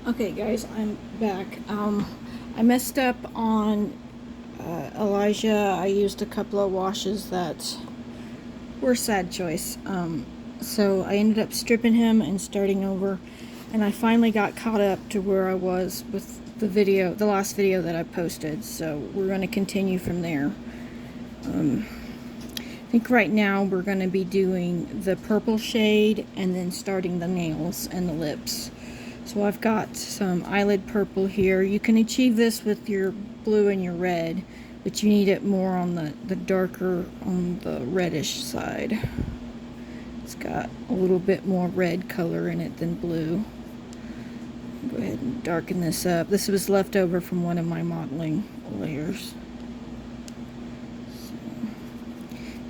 Okay guys, I'm back. I messed up on Elijah. I used a couple of washes that were sad choice. So I ended up stripping him and starting over, and I finally got caught up to where I was with the last video that I posted. So we're going to continue from there. I think right now we're going to be doing the purple shade and then starting the nails and the lips. So I've got some eyelid purple here. You can achieve this with your blue and your red, but you need it more on the darker, on the reddish side. It's got a little bit more red color in it than blue. Go ahead and darken this up. This was left over from one of my modeling layers. So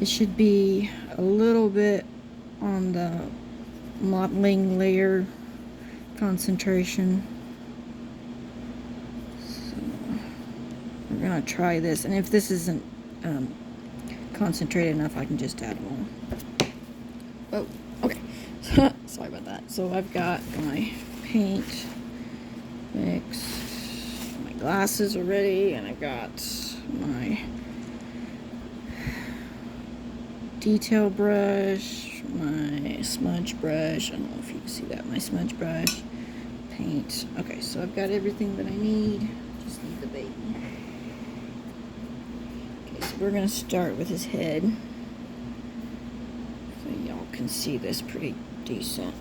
it should be a little bit on the modeling layer concentration. So we're gonna try this, and if this isn't concentrated enough, I can just add more. Oh, okay. Sorry about that. So I've got my paint mixed, my glasses are ready, and I've got my detail brush, my smudge brush. I don't know if you can see that, my smudge brush, paint. Okay, so I've got everything that I need. Just need the baby. Okay, so we're gonna start with his head, so y'all can see this pretty decent.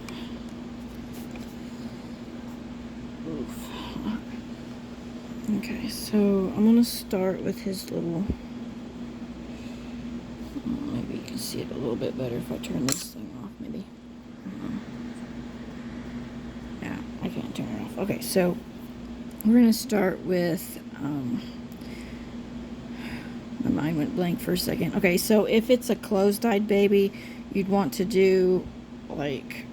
Oof. Okay, so I'm gonna start with his little. Maybe you can see it a little bit better if I turn this thing off. Maybe. Yeah, I can't turn it off. Okay, so we're gonna start with. My mind went blank for a second. Okay, so if it's a closed-eyed baby, you'd want to do like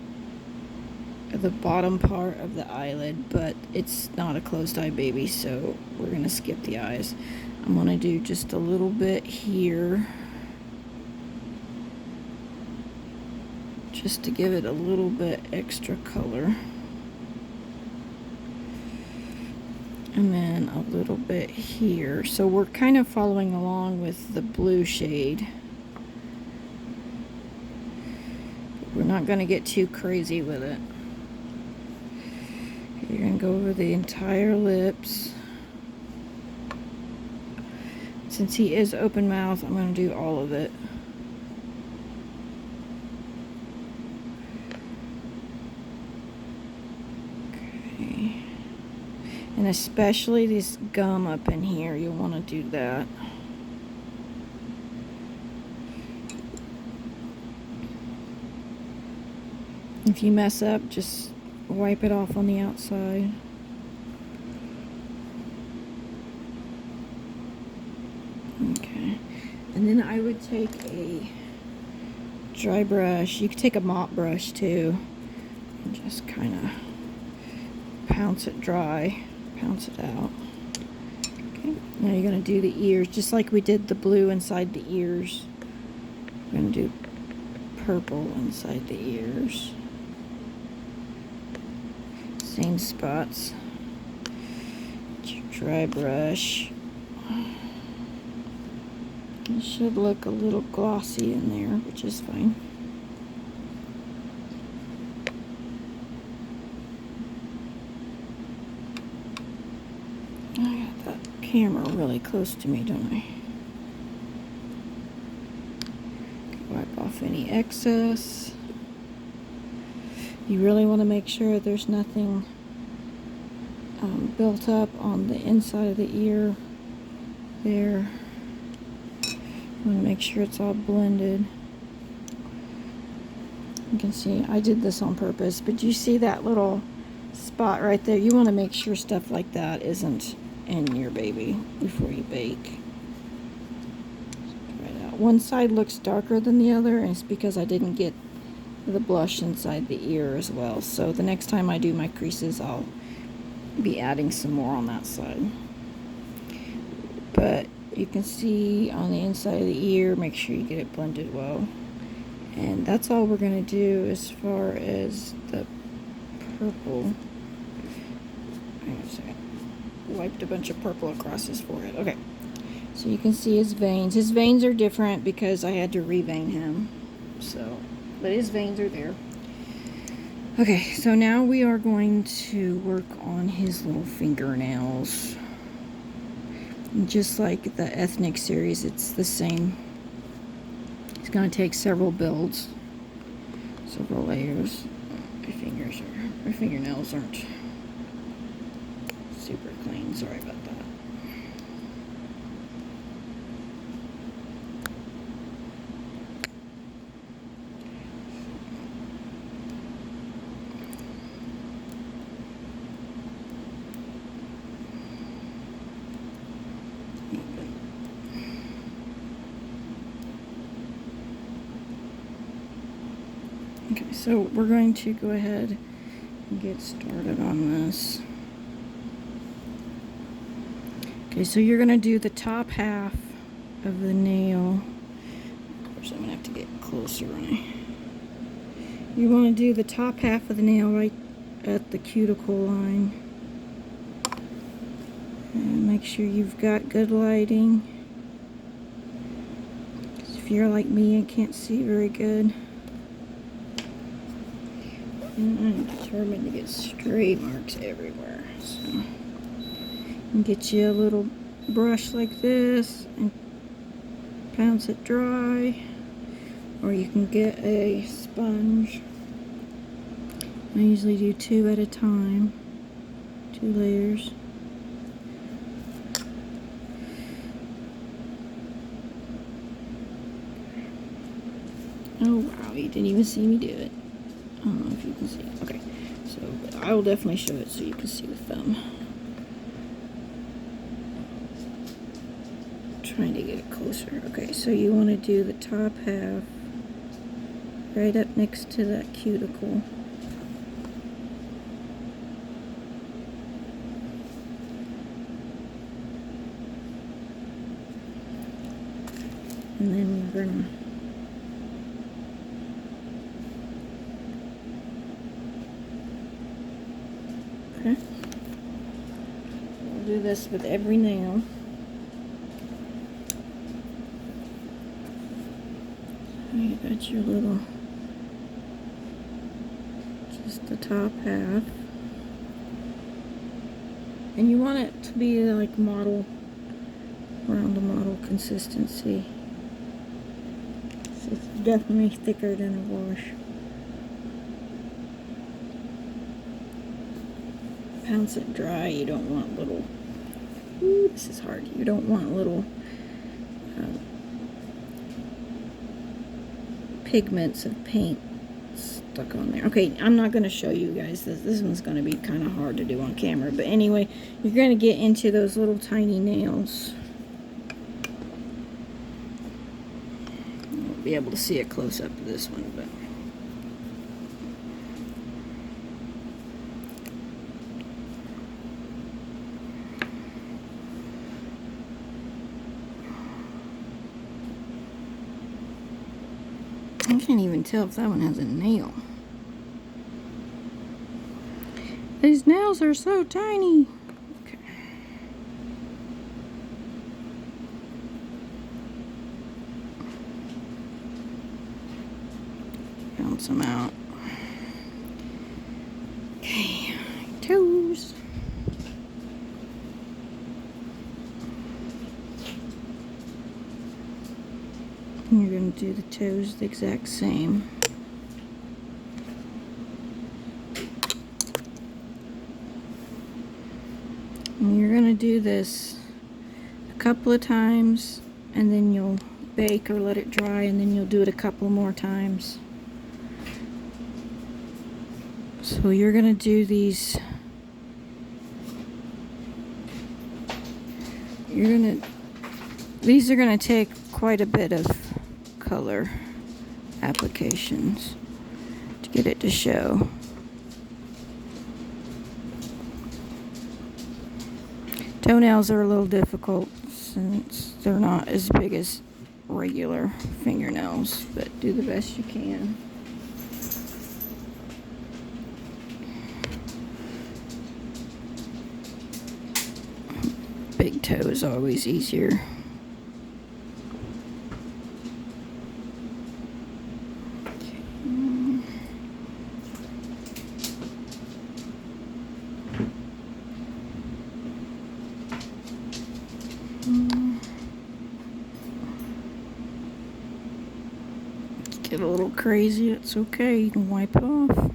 the bottom part of the eyelid, but it's not a closed-eye baby, so we're gonna skip the eyes. I'm gonna do just a little bit here, just to give it a little bit extra color, and then a little bit here. So we're kind of following along with the blue shade. We're not going to get too crazy with it. You're going to go over the entire lips. Since he is open mouth, I'm going to do all of it. Okay. And especially this gum up in here, you'll want to do that. If you mess up, just wipe it off on the outside. Okay. And then I would take a dry brush. You could take a mop brush too, and just kind of pounce it dry, pounce it out. Okay. Now you're going to do the ears, just like we did the blue inside the ears. We're going to do purple inside the ears. Same spots. Get your dry brush. It should look a little glossy in there, which is fine. I got that camera really close to me, don't I? Wipe off any excess. You really want to make sure there's nothing built up on the inside of the ear there. You want to make sure it's all blended. You can see I did this on purpose, but you see that little spot right there? You want to make sure stuff like that isn't in your baby before you bake. Right out. One side looks darker than the other, and it's because I didn't get the blush inside the ear as well. So the next time I do my creases, I'll be adding some more on that side. But you can see on the inside of the ear, make sure you get it blended well. And that's all we're going to do as far as the purple. hang on a second. Wiped a bunch of purple across his forehead. Okay. So you can see his veins. His veins are different because I had to revein him. So, but his veins are there. Okay, so now we are going to work on his little fingernails. And just like the ethnic series, it's the same. It's going to take several builds, several layers. My fingernails aren't super clean. Sorry about that. Okay, so we're going to go ahead and get started on this. Okay, so you're going to do the top half of the nail. Of course, I'm going to have to get closer. You want to do the top half of the nail right at the cuticle line. And make sure you've got good lighting. 'Cause if you're like me and can't see very good. And I'm determined to get straight marks everywhere. So, you can get you a little brush like this and pounce it dry, or you can get a sponge. I usually do 2 at a time, 2 layers. Oh wow, you didn't even see me do it. I don't know if you can see it. Okay, so I will definitely show it so you can see the thumb. Trying to get it closer. Okay, so you want to do the top half right up next to that cuticle. And then we're gonna we'll do this with every nail. You got your little, just the top half. And you want it to be like model, around the model consistency. So it's definitely thicker than a wash. Pounce it dry. You don't want little, ooh, this is hard. You don't want little pigments of paint stuck on there. Okay, I'm not going to show you guys this. This one's going to be kind of hard to do on camera. But anyway, you're going to get into those little tiny nails. You won't be able to see a close-up of this one, but I can't even tell if that one has a nail. These nails are so tiny. Okay. Bounce them out. Okay, toes. And you're going to do the toes the exact same. And you're going to do this a couple of times, and then you'll bake or let it dry, and then you'll do it a couple more times. So you're going to do these. These are going to take quite a bit of color applications to get it to show. Toenails are a little difficult since they're not as big as regular fingernails, but do the best you can. big toe is always easier. Get a little crazy, it's okay, you can wipe it off.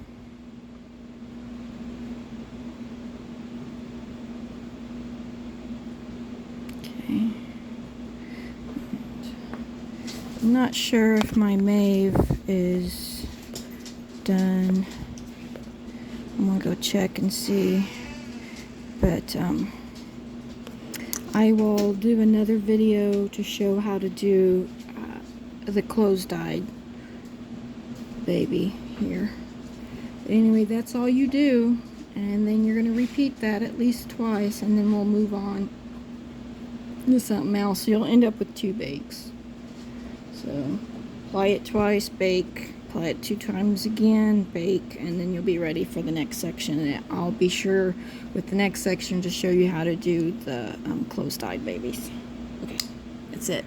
Okay. I'm not sure if my Maeve is done. I'm gonna go check and see, but I will do another video to show how to do the closed-eyed baby here. But anyway, that's all you do, and then you're going to repeat that at least twice, and then we'll move on to something else. You'll end up with 2 bakes. So apply it twice, bake, apply it 2 times again, bake, and then you'll be ready for the next section. And I'll be sure with the next section to show you how to do the closed-eyed babies. Okay, that's it.